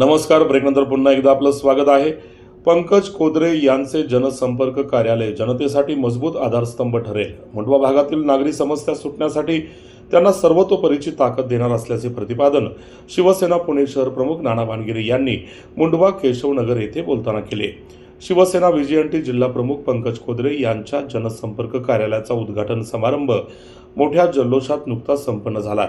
नमस्कार. ब्रेकनंतर पुन्हा एकदा आपलं स्वागत आहे. पंकज कोदरे यांचे जनसंपर्क कार्यालय जनतेसाठी मजबूत आधारस्तंभ ठरेल. मुंडवा भागातील नागरी समस्या सुटण्यासाठी त्यांना सर्वतोपरीची ताकद देणार असल्याचे प्रतिपादन शिवसेना पुणे शहर प्रमुख नाना भानगिरे यांनी मुंडवा केशवनगर येथे बोलताना केले. शिवसेना व्हीजीएनटी जिल्हा प्रमुख पंकज कोदरे यांच्या जनसंपर्क कार्यालयाचा उद्घाटन समारंभ मोठ्या जल्लोषात नुकताच संपन्न झाला.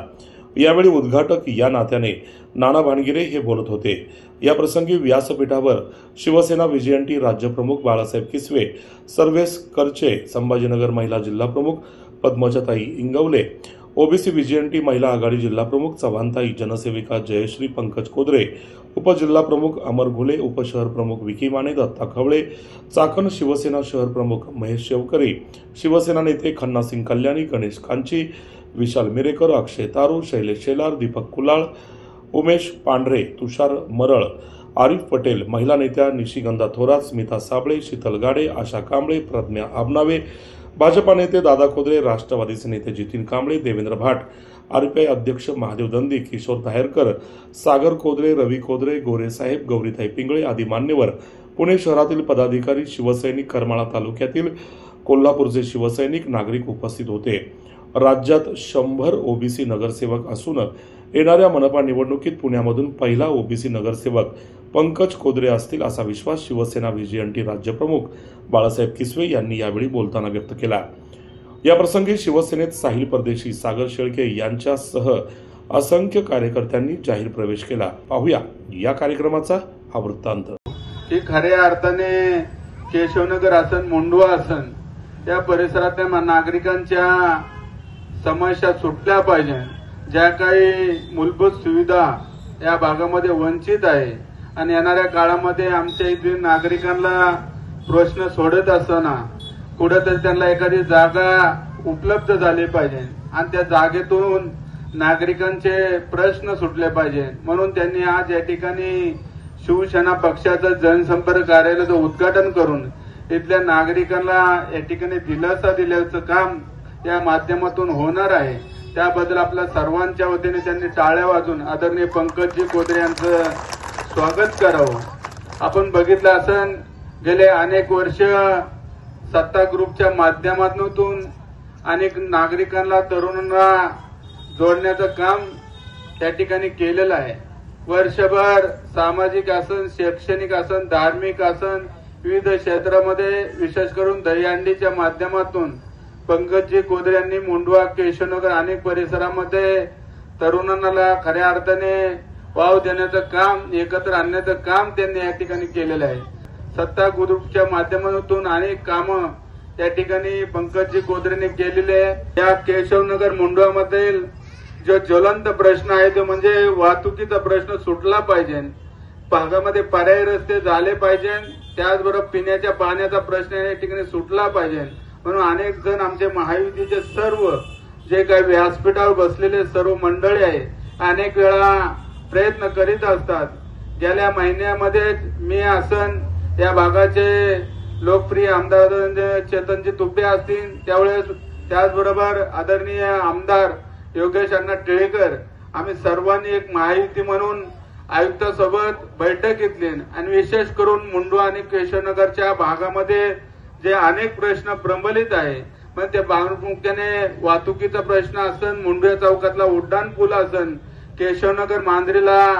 यावेळी उद्घाटक या नात्याने नाना भानगिरे हे बोलत होते. या प्रसंगी व्यासपीठावर शिवसेना व्हीजीएनटी राज्यप्रमुख बाळासाहेब किसवे, सर्वेस करचे, संभाजीनगर महिला जिल्हा प्रमुख पद्मजाताई इंगवले, ओबीसी व्हीजीएनटी महिला आघाडी जिल्हा प्रमुख चव्हाणताई, जनसेविका जयश्री पंकज कोदरे, उपजिल्हा प्रमुख अमर घुले, उपशहर प्रमुख विकी माने, दत्ता खवळे, चाकण शिवसेना शहर प्रमुख महेश शेवकरी, शिवसेना नेते खन्नासिंग कल्याणी, गणेश कांची, विशाल मिरेकर, अक्षय तारू, शैलेश शेलार, दीपक कुलाळ, उमेश पांढरे, तुषार मरळ, आरिफ पटेल, महिला नेत्या निशिगंधा थोरात, स्मिता साबळे, शीतल गाडे, आशा कांबळे, प्रज्ञा आबनावे, भाजपा नेते दादा खोदरे, राष्ट्रवादीचे नेते जितीन कांबळे, देवेंद्र भाट, आरपीआय अध्यक्ष महादेव दंदी, किशोर दाहेरकर, सागर कोदरे, रवी कोदरे, गोरे साहेब, गौरीताई पिंगळे आदी मान्यवर, पुणे शहरातील पदाधिकारी, शिवसैनिक, करमाळा तालुक्यातील कोल्हापूरचे शिवसैनिक, नागरिक उपस्थित होते. राज्यात 100 ओबीसी नगरसेवक असून येणाऱ्या मनपा निवडणुकीत पुण्यामधून पहिला ओबीसी नगरसेवक पंकज कोदरे असतील असा विश्वास शिवसेना व्हीजीएनटी राज्यप्रमुख बाळासाहेब किसवे यांनी यावेळी बोलताना व्यक्त केला. या प्रसंगी शिवसेनेत साहिल परदेशी, सागर शेळके यांच्यासह असंख्य कार्यकर्त्यांनी जाहीर प्रवेश केला. पाहूया या कार्यक्रमाचा हा वृत्तांत. की खऱ्या अर्थाने केशवनगर आसन, मुंडवा आसन या परिसरातल्या नागरिकांच्या समस्या सुटल्या पाहिजे. ज्या काही मूलभूत सुविधा या भागामध्ये वंचित आहे आणि येणाऱ्या काळामध्ये आमच्या इथील नागरिकांना प्रश्न सोडत असताना कुठेतरी त्यांना एखादी जागा उपलब्ध झाली पाहिजे आणि त्या जागेतून नागरिकांचे प्रश्न सुटले पाहिजे. म्हणून त्यांनी आज या ठिकाणी शिवसेना पक्षाचं जनसंपर्क कार्यालयाचं उद्घाटन करून इथल्या नागरिकांना या ठिकाणी दिलासा दिल्याचं काम या माध्यमातून होणार आहे. त्याबद्दल आपल्या सर्वांच्या वतीने त्यांनी टाळ्या वाजून आदरणीय पंकजजी कोदरे यांचं स्वागत करावं. आपण बघितलं असन गेले अनेक वर्ष सत्ता ग्रुपच्या माध्यमातून अनेक नागरिकांना, तरुणांना जोडण्याचं काम त्या ठिकाणी केलेलं आहे. वर्षभर सामाजिक आसन, शैक्षणिक आसन, धार्मिक आसन, विविध क्षेत्रामध्ये विशेष करून दहीहंडीच्या माध्यमातून पंकजजी कोदरे यांनी मुंडवा, केशवनगर अनेक परिसरामध्ये तरुणांना खऱ्या अर्थाने वाव देण्याचं काम, एकत्र आणण्याचं काम त्यांनी या ठिकाणी केलेलं आहे. सत्ता ग्रुपच्या माध्यमातून अनेक कामं या ठिकाणी पंकजजी कोदरेंनी केलेले आहे. या केशवनगर मुंडवामधील जो ज्वलंत प्रश्न आहे तो म्हणजे वाहतुकीचा प्रश्न सुटला पाहिजे. भागामध्ये पर्यायी रस्ते झाले पाहिजे. त्याचबरोबर पिण्याच्या पाण्याचा प्रश्न या ठिकाणी सुटला पाहिजे. म्हणून अनेक जण आमचे महायुतीचे सर्व जे काही व्यासपीठावर बसलेले सर्व मंडळी आहे अनेक वेळा प्रयत्न करीत असतात. गेल्या महिन्यामध्ये मी आसन या भागाचे लोकप्रिय आमदार चेतनजी तुपे असतील, त्यावेळेस त्याचबरोबर आदरणीय आमदार योगेश अण्णा टिळेकर, आम्ही सर्वांनी एक महायुती म्हणून आयुक्तासोबत बैठक घेतली आणि विशेष करून मुंडवा आणि केशवनगरच्या भागामध्ये जे अनेक प्रश्न प्रबलित आहे, पण ते प्रामुख्याने वाहतुकीचा प्रश्न असन, मुंडवा चौकातला उड्डाण पूल असन, केशवनगर मांजरीला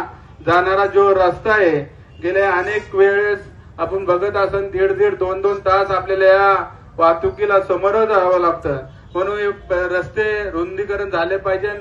जाणारा जो रस्ता आहे, गेल्या अनेक वेळेस आपण बघत असन 1.5 ते 2 तास आपल्याला या वाहतुकीला समोर जावं लागतं. म्हणून रस्ते रुंदीकरण झाले पाहिजे.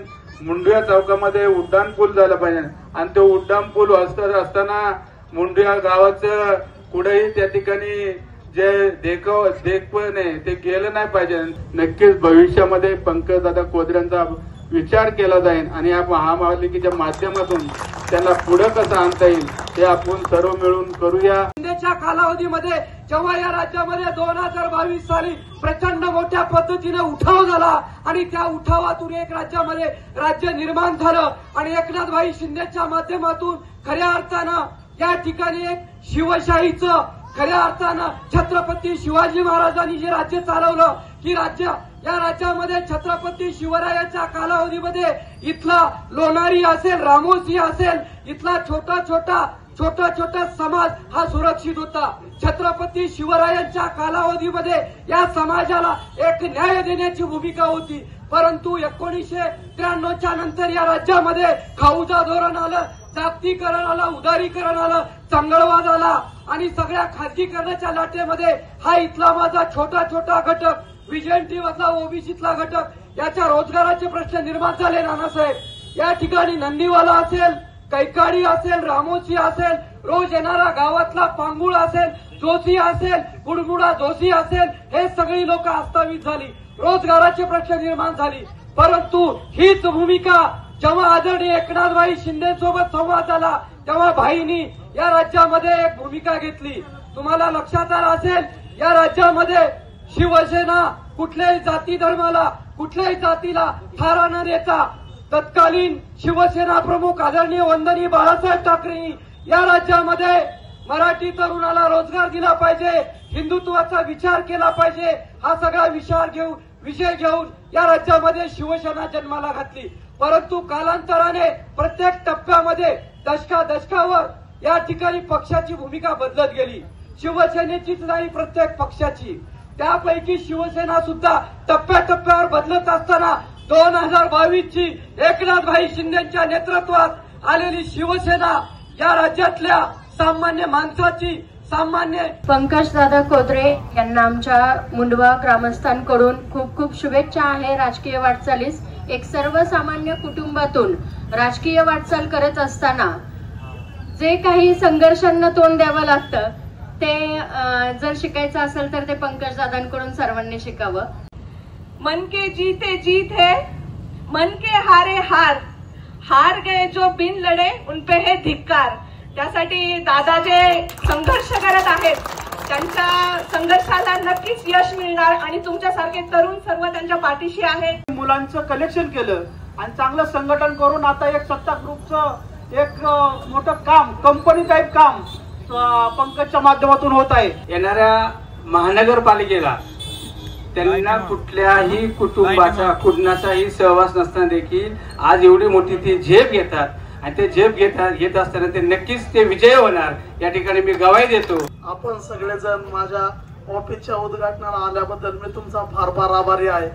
मुंडवा चौकामध्ये उड्डाण पूल झाला पाहिजे आणि तो उड्डाण पूल असताना मुंडवा गावाचं कुठेही त्या ठिकाणी जे देखपण आहे ते केलं नाही पाहिजे. नक्कीच भविष्यामध्ये पंकजदादा कोदरेंचा विचार केला जाईल आणि या महापालिकेच्या माध्यमातून त्यांना पुढे कसं आणता येईल हे आपण सर्व मिळून करूया. शिंदेच्या कालावधीमध्ये जेव्हा या राज्यामध्ये 2022 साली प्रचंड मोठ्या पद्धतीने उठाव झाला आणि त्या उठावातून एक राज्यामध्ये राज्य निर्माण झालं आणि एकनाथभाई शिंदेच्या माध्यमातून खऱ्या अर्थानं या ठिकाणी एक शिवशाहीचं खऱ्या अर्थानं छत्रपती शिवाजी महाराजांनी जे राज्य चालवलं की या राज्यामध्ये छत्रपती शिवरायाच्या कालावधीमध्ये इथला लोणारी असेल, रामोशी असेल, इथला छोटा छोटा छोटा छोटा समाज हा सुरक्षित होता. छत्रपती शिवरायांच्या कालावधीमध्ये या समाजाला एक न्याय देण्याची भूमिका होती. परंतु 1993च्या नंतर या राज्यामध्ये खाऊचा धोरण आलं, जागतिकीकरण आलं, उदारीकरण आलं, चंगळवाद आला आणि सगळ्या खाजगीकरणाच्या लाटेमध्ये हा इथला माझा छोटा छोटा घटक, व्हिजन मधला ओबीसीतला घटक याच्या रोजगाराचे प्रश्न निर्माण झाले. नानासाहेब, या ठिकाणी नंदीवाला असेल, कैकाडी असेल, रामोशी असेल, रोज येणारा गावातला पांगुळ असेल, जोशी असेल, गुडगुडा जोशी असेल, हे सगळी लोक अस्तावित झाली. रोजगाराचे प्रश्न निर्माण झाली. परंतु हीच भूमिका जेव्हा आदरणीय एकनाथभाई शिंदेसोबत संवाद झाला तेव्हा भाईंनी या राज्यामध्ये एक भूमिका घेतली. तुम्हाला लक्षात आलं असेल, या राज्यामध्ये शिवसेना कुठल्याही जाती धर्माला, कुठल्याही जातीला थारा न देता तत्कालीन शिवसेना प्रमुख आदरणीय वंदनीय बाळासाहेब ठाकरेंनी या राज्यामध्ये मराठी तरुणाला रोजगार दिला पाहिजे, हिंदुत्वाचा विचार केला पाहिजे, हा सगळा विषय घेऊन या राज्यामध्ये शिवसेना जन्माला घातली. परंतु कालांतराने प्रत्येक टप्प्यामध्ये दशकावर या ठिकाणी पक्षाची भूमिका बदलत गेली. शिवसेनेचीच नाही, प्रत्येक पक्षाची. त्यापैकी शिवसेना सुद्धा टप्प्याटप्प्यावर बदलत असताना 2022ची एकनाथभाई शिंदेच्या नेतृत्वात आलेली शिवसेना या राज्यातल्या सामान्य माणसाची, सामान्य पंकज दादा कोदरे यांना आमच्या मुंडवा ग्रामस्थांकडून खूप खूप शुभेच्छा आहे राजकीय वाटचालीस. एक सर्वसामान्य कुटुंबातून राजकीय वाटचाल करत असताना जे काही संघर्षांना तोंड द्यावं लागतं ते जर शिकायचं असेल तर ते पंकज दादांकडून सर्वांनी शिकावं. मन के जीते जीत है, मन के हारे हार, हार गए जो बिन लढे उनपे है धिक्कार. त्यासाठी दादा जे संघर्ष करत आहेत त्यांच्या संघर्षाला नक्कीच यश मिळणार आणि तुमच्यासारखे तरुण सर्व त्यांच्या पाठीशी आहेत. मुलांचं कलेक्शन केलं आणि चांगलं संघटन करून आता एक सत्ता ग्रुपचं एक मोठं काम, कंपनी टाईप काम पंकजच्या माध्यमातून होत आहे. येणाऱ्या महानगरपालिकेला त्यांना कुठल्याही कुटुंबाचा, कुणाचाही सहवास नसताना देखील आज एवढी मोठी ती झेप घेतात आणि ते झेप घेत असताना ते नक्कीच ते विजय होणार, या ठिकाणी मी गवाही देतो. आपण सगळेजण माझ्या ऑफिसच्या उद्घाटनाला आल्याबद्दल मी तुमचा फार फार आभारी आहे.